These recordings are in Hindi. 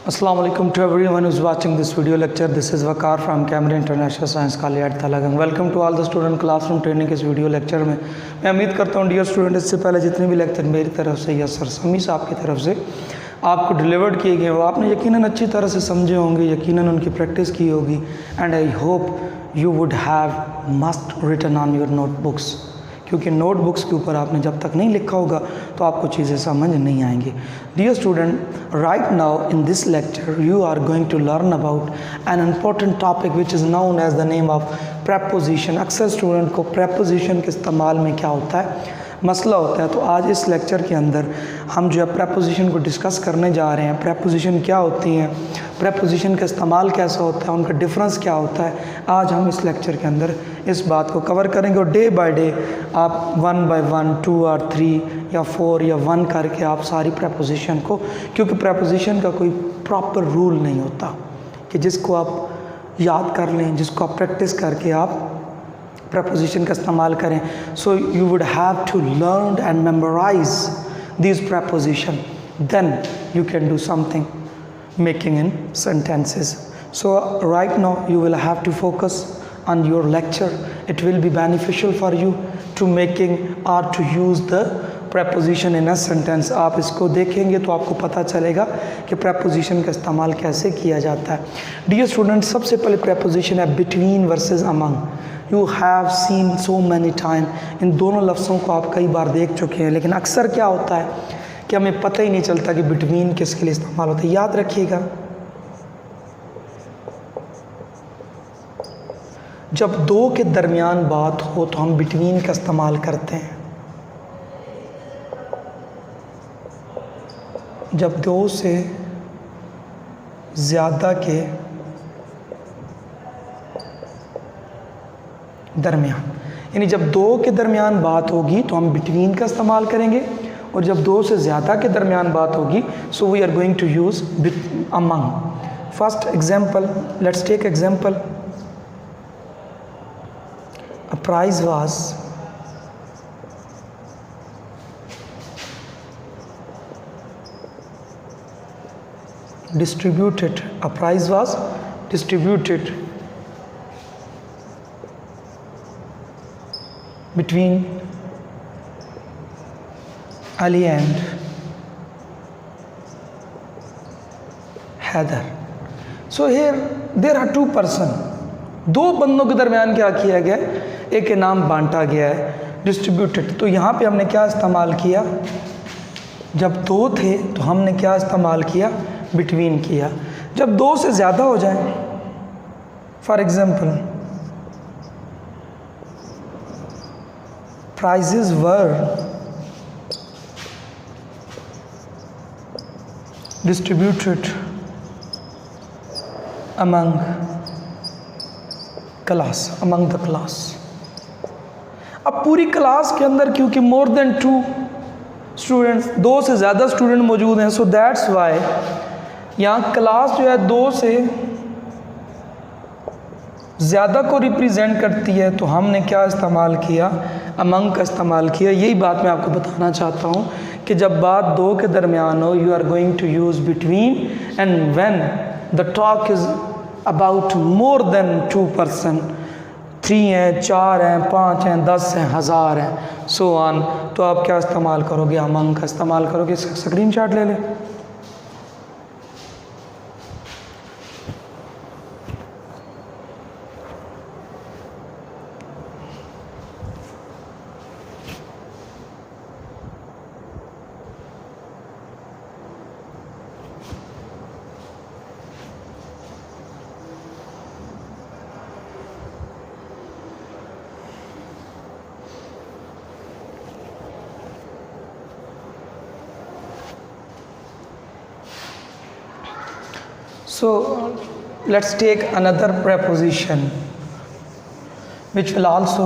Assalamu alaikum to everyone who's watching this video lecture. This is Waqar from Camry International Science College at Thalagam. Welcome to all the student classroom training के इस वीडियो लेक्चर में मैं उम्मीद करता हूँ डियर स्टूडेंट इससे पहले जितने भी लेक्चर मेरी तरफ से या सर समी साहब की तरफ से आपको डिलीवर्ड किए गए वो आपने यकीनन अच्छी तरह से समझे होंगे, यकीनन उनकी प्रैक्टिस की होगी and I hope you would have must written on your notebooks, क्योंकि नोटबुक्स के ऊपर आपने जब तक नहीं लिखा होगा तो आपको चीज़ें समझ नहीं आएंगी. Dear student, right now in this lecture you are going to learn about an important topic which is known as the name of preposition. अक्सर स्टूडेंट को प्रेपोजिशन के इस्तेमाल में क्या होता है मसला होता है. तो आज इस लेक्चर के अंदर हम जो है प्रेपोजिशन को डिस्कस करने जा रहे हैं. प्रेपोजिशन क्या होती हैं, प्रेपोजिशन का इस्तेमाल कैसा होता है, उनका डिफरेंस क्या होता है, आज हम इस लेक्चर के अंदर इस बात को कवर करेंगे. और डे बाय डे आप 1 by 1, 2 और 3 या 4 या 1 करके आप सारी प्रेपोजिशन को, क्योंकि प्रेपोजिशन का कोई प्रॉपर रूल नहीं होता कि जिसको आप याद कर लें, जिसको आप प्रैक्टिस करके आप preposition का इस्तेमाल करें. So you would have to learn and memorize these preposition, then you can do something making in sentences. So right now you will have to focus on your lecture. It will be beneficial for you to making or to use the preposition in a sentence. आप इसको देखेंगे तो आपको पता चलेगा कि preposition का इस्तेमाल कैसे किया जाता है. Dear students, सबसे पहले preposition है between versus among. You have seen so many time. इन दोनों लफ्ज़ों को आप कई बार देख चुके हैं, लेकिन अक्सर क्या होता है कि हमें पता ही नहीं चलता कि between किसके लिए इस्तेमाल होता है. याद रखिएगा, जब दो के दरमियान बात हो तो हम between का इस्तेमाल करते हैं. जब दो से ज़्यादा के दरमियान, यानी जब दो के दरमियान बात होगी तो हम बिटवीन का इस्तेमाल करेंगे, और जब दो से ज़्यादा के दरमियान बात होगी so we are going to use among. First example, let's take example. A prize was distributed. A prize was distributed between Ali and Heather. So here there are two person. दो बंदों के दरमियान क्या किया गया, एक इनाम बांटा गया है, डिस्ट्रीब्यूटेड. तो यहाँ पे हमने क्या इस्तेमाल किया, जब दो थे तो हमने क्या इस्तेमाल किया, बिटवीन किया. जब दो से ज़्यादा हो जाए, for example prizes were distributed among the class. अब पूरी क्लास के अंदर क्योंकि मोर देन 2 स्टूडेंट्स, दो से ज़्यादा स्टूडेंट मौजूद हैं, सो दैट्स वाई यहाँ क्लास जो है दो से ज़्यादा को रिप्रेजेंट करती है, तो हमने क्या इस्तेमाल किया, अमंग का इस्तेमाल किया. यही बात मैं आपको बताना चाहता हूँ कि जब बात दो के दरमियान हो you are going to use between, and when the talk is about more than 2 person, 3 हैं, 4 हैं, 5 हैं, 10 हैं, 1000 हैं, सो ऑन, तो आप क्या इस्तेमाल करोगे, अमंग का इस्तेमाल करोगे. इसका स्क्रीन शॉट ले लें. So let's take another preposition which will also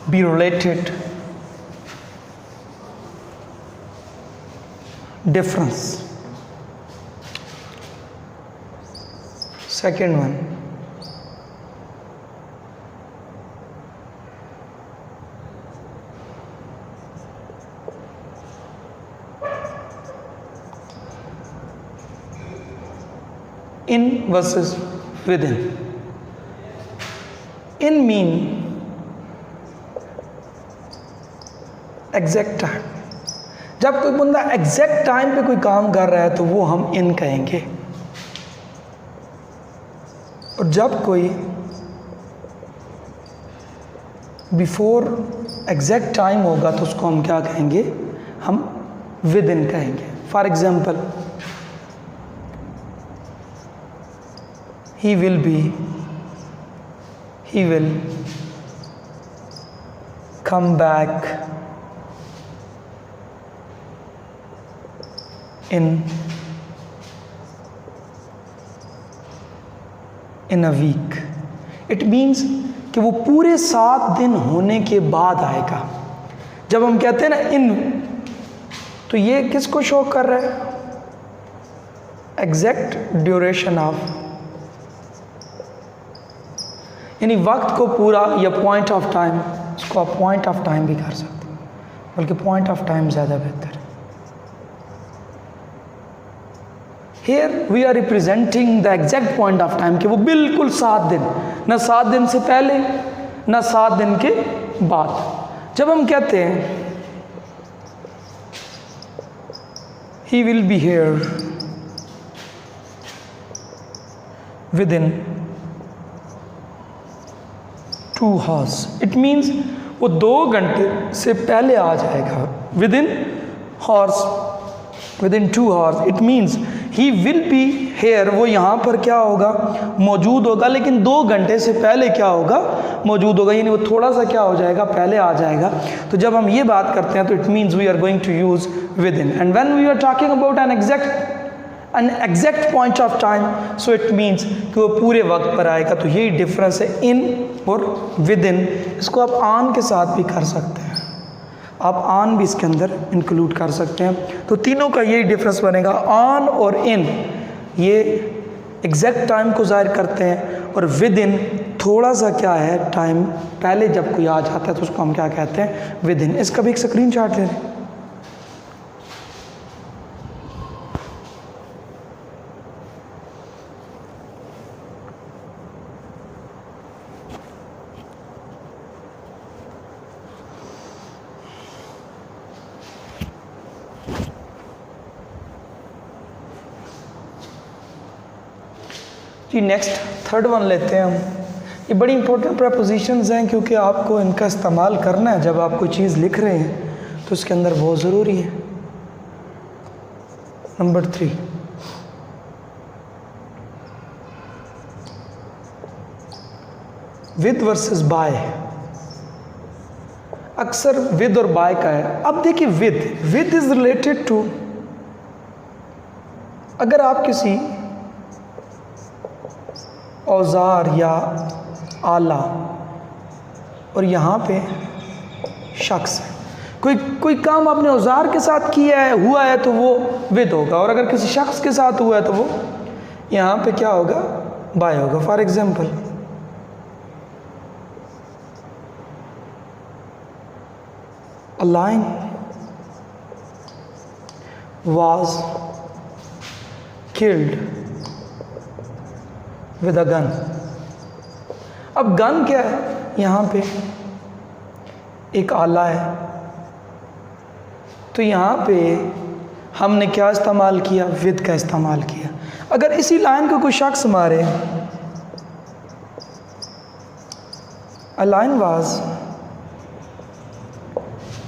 be related. Difference. Second one, in versus with in mean exact time. जब कोई बंदा एग्जैक्ट टाइम पे कोई काम कर रहा है तो वो हम इन कहेंगे, और जब कोई बिफोर एग्जैक्ट टाइम होगा तो उसको हम क्या कहेंगे, हम विद इन कहेंगे। For example, he will come back in a week। It means कि वो पूरे 7 दिन होने के बाद आएगा। जब हम कहते हैं ना इन, तो ये किसको शो कर रहा है, एग्जैक्ट ड्यूरेशन ऑफ, यानी वक्त को पूरा, या पॉइंट ऑफ टाइम, इसको आप पॉइंट ऑफ टाइम भी कर सकते हैं, बल्कि पॉइंट ऑफ टाइम ज़्यादा बेहतर है। Here we are representing the exact point of time कि वो बिल्कुल 7 दिन, ना 7 दिन से पहले ना 7 दिन के बाद। जब हम कहते हैं he will be here within 2 hours, it means वो 2 घंटे से पहले आ जाएगा। within hours, within 2 hours, it means he will be here, वो यहाँ पर क्या होगा, मौजूद होगा, लेकिन 2 घंटे से पहले क्या होगा, मौजूद होगा, यानी वो थोड़ा सा क्या हो जाएगा, पहले आ जाएगा। तो जब हम ये बात करते हैं तो it means we are going to use within, and when we are talking about an exact point of time, so it means कि वो पूरे वक्त पर आएगा। तो यही डिफरेंस है इन और विद इन। इसको आप ऑन के साथ भी कर सकते हैं, आप ऑन भी इसके अंदर इंक्लूड कर सकते हैं। तो तीनों का यही डिफरेंस बनेगा, ऑन और इन ये एग्जैक्ट टाइम को ज़ाहिर करते हैं, और विद इन थोड़ा सा क्या है, टाइम पहले जब कोई आ जाता है तो उसको हम क्या कहते हैं, विद इन। इसका भी एक स्क्रीनशॉट ले लें। जी नेक्स्ट थर्ड वन लेते हैं हम। ये बड़ी इंपॉर्टेंट प्रपोजिशंस हैं क्योंकि आपको इनका इस्तेमाल करना है जब आप कोई चीज़ लिख रहे हैं तो इसके अंदर बहुत ज़रूरी है। Number 3, with versus by. अक्सर विद और बाय का है। अब देखिए विद इज रिलेटेड टू, अगर आप किसी औजार या आला और यहाँ पे शख्स है, कोई काम आपने औजार के साथ किया है, हुआ है, तो वो विद होगा, और अगर किसी शख्स के साथ हुआ है तो वो यहाँ पे क्या होगा, बाय होगा। For example, a lion was killed with a gun। अब गन क्या है, यहाँ पे एक आला है, तो यहाँ पे हमने क्या इस्तेमाल किया, विद का इस्तेमाल किया। अगर इसी लाइन को कोई शख्स मारे, a lion was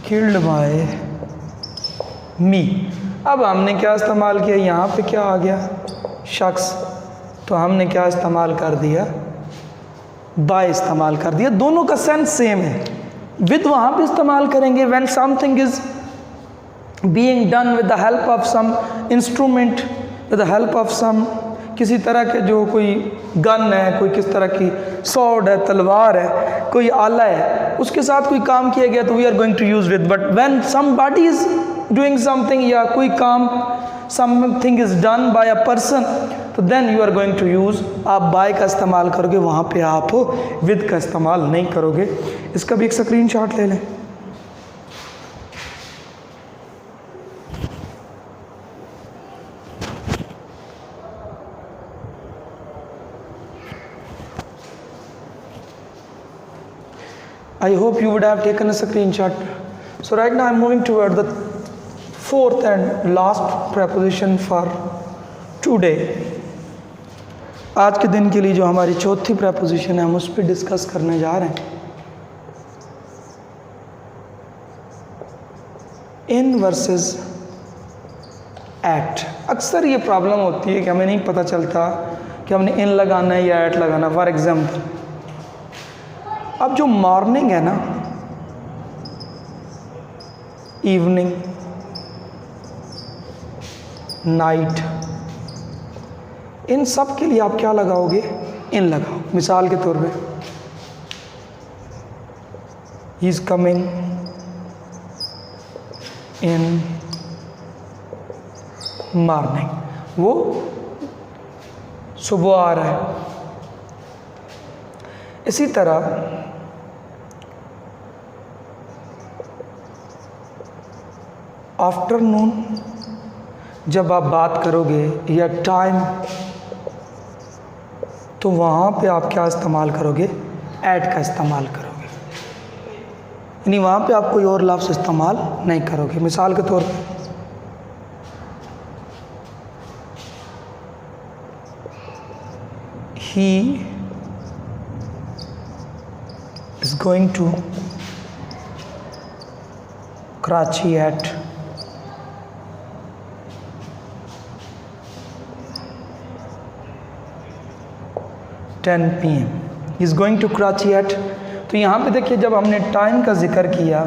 killed by me, अब हमने क्या इस्तेमाल किया, यहाँ पे क्या आ गया, शख्स, तो हमने क्या इस्तेमाल कर दिया, बाय इस्तेमाल कर दिया। दोनों का सेंस सेम है। विद वहाँ पे इस्तेमाल करेंगे when something is being done with the help of some instrument, with the help of some, किसी तरह के जो कोई गन है, कोई किस तरह की सॉर्ड है, तलवार है, कोई आला है, उसके साथ कोई काम किया गया तो we are going to use with. But when somebody is doing something, या कोई काम something is done by a person, तो then you are going to use, आप बाय का इस्तेमाल करोगे, वहाँ पे आप विद का इस्तेमाल नहीं करोगे। इसका भी एक स्क्रीनशॉट ले लें। I hope you would have taken a screenshot. So right now I'm moving toward the fourth and last preposition for today. आज के दिन के लिए जो हमारी चौथी preposition है हम उस पर डिस्कस करने जा रहे हैं. In versus at. अक्सर ये प्रॉब्लम होती है कि हमें नहीं पता चलता कि हमने इन लगाना है या एट लगाना. फॉर एग्जाम्पल अब जो मॉर्निंग है ना, इवनिंग, नाइट, इन सब के लिए आप क्या लगाओगे? इन लगाओ. मिसाल के तौर पे he is coming in morning, वो सुबह आ रहा है. इसी तरह आफ्टरनून जब आप बात करोगे या टाइम, तो वहाँ पे आप क्या इस्तेमाल करोगे? एट का इस्तेमाल करोगे. यानी वहाँ पे आप कोई और लफ्ज़ इस्तेमाल नहीं करोगे. मिसाल के तौर पे he is going to Karachi at 10 PM. He is going to Karachi at. तो यहाँ पे देखिए जब हमने टाइम का जिक्र किया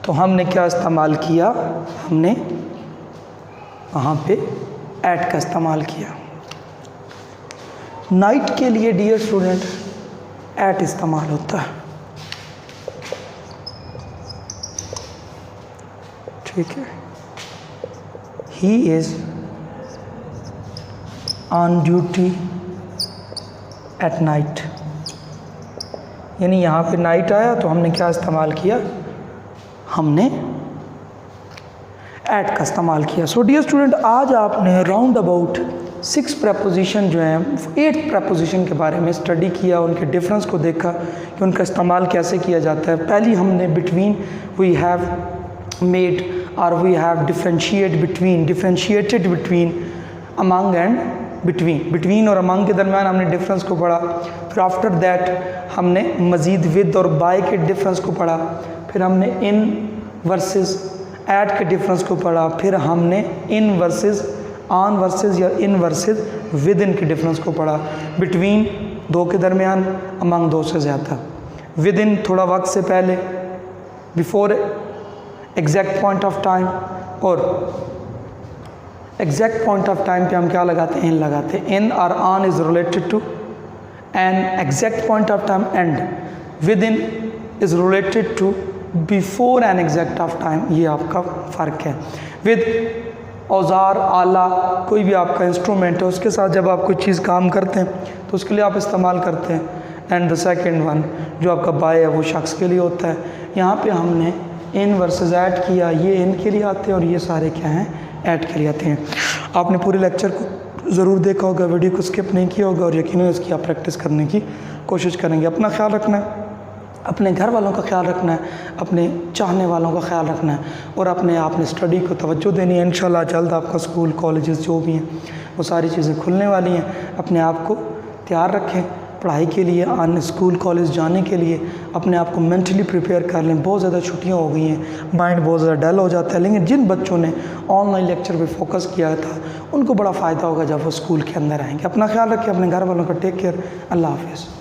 तो हमने क्या इस्तेमाल किया? हमने वहाँ पे एट का इस्तेमाल किया. नाइट के लिए डियर स्टूडेंट एट इस्तेमाल होता है. ठीक है. He is on duty at night. यानी यहाँ पे नाइट आया तो हमने क्या इस्तेमाल किया? हमने एट का इस्तेमाल किया. सो डियर स्टूडेंट आज आपने राउंड अबाउट 6 प्रपोजिशन जो हैं 8 प्रपोजिशन के बारे में स्टडी किया, उनके डिफरेंस को देखा कि उनका इस्तेमाल कैसे किया जाता है. पहली हमने बिटवीन, वी हैव मेड और we have differentiated between, among and between. Between और अमंग के दरमियान हमने डिफरेंस को पढ़ा. फिर आफ्टर दैट हमने मज़ीद विद और बाय के डिफरेंस को पढ़ा. फिर हमने इन वर्सेस एट के डिफरेंस को पढ़ा. फिर हमने इन वर्सेस ऑन वर्सेस या इन वर्सेस विद इन के डिफरेंस को पढ़ा. बिटवीन दो के दरमियान, अमंग दो से ज़्यादा, विद इन थोड़ा वक्त से पहले, before exact point of time, और एग्जैक्ट पॉइंट ऑफ टाइम पे हम क्या लगाते हैं? इन लगाते हैं. इन और on is related to and exact point of time, and within is related to before an exact of time. ये आपका फ़र्क है. विद औज़ार, आला, कोई भी आपका इंस्ट्रूमेंट है उसके साथ जब आप कोई चीज़ काम करते हैं तो उसके लिए आप इस्तेमाल करते हैं. एंड द सेकंड वन जो आपका बाय है वो शख्स के लिए होता है. यहाँ पे हमने इन वर्सेस ऐड किया, ये इन के लिए आते हैं और ये सारे क्या हैं? ऐड के लिए आते हैं. आपने पूरे लेक्चर को ज़रूर देखा होगा, वीडियो को स्किप नहीं किया होगा और यकीनन इसकी आप प्रैक्टिस करने की कोशिश करेंगे. अपना ख्याल रखना है, अपने घर वालों का ख्याल रखना है, अपने चाहने वालों का ख्याल रखना है और अपने आपने स्टडी को तवज्जो देनी है. इंशाल्लाह जल्द आपका स्कूल कॉलेजेस जो भी हैं वो सारी चीज़ें खुलने वाली हैं. अपने आप को तैयार रखें पढ़ाई के लिए, आने स्कूल कॉलेज जाने के लिए. अपने आप को मेंटली प्रिपेयर कर लें. बहुत ज़्यादा छुट्टियां हो गई हैं, माइंड बहुत ज़्यादा डल हो जाता है, लेकिन जिन बच्चों ने ऑनलाइन लेक्चर पे फोकस किया था उनको बड़ा फ़ायदा होगा जब वो स्कूल के अंदर आएंगे. अपना ख्याल रखें, अपने घर वालों का टेक केयर. अल्लाह हाफिज़.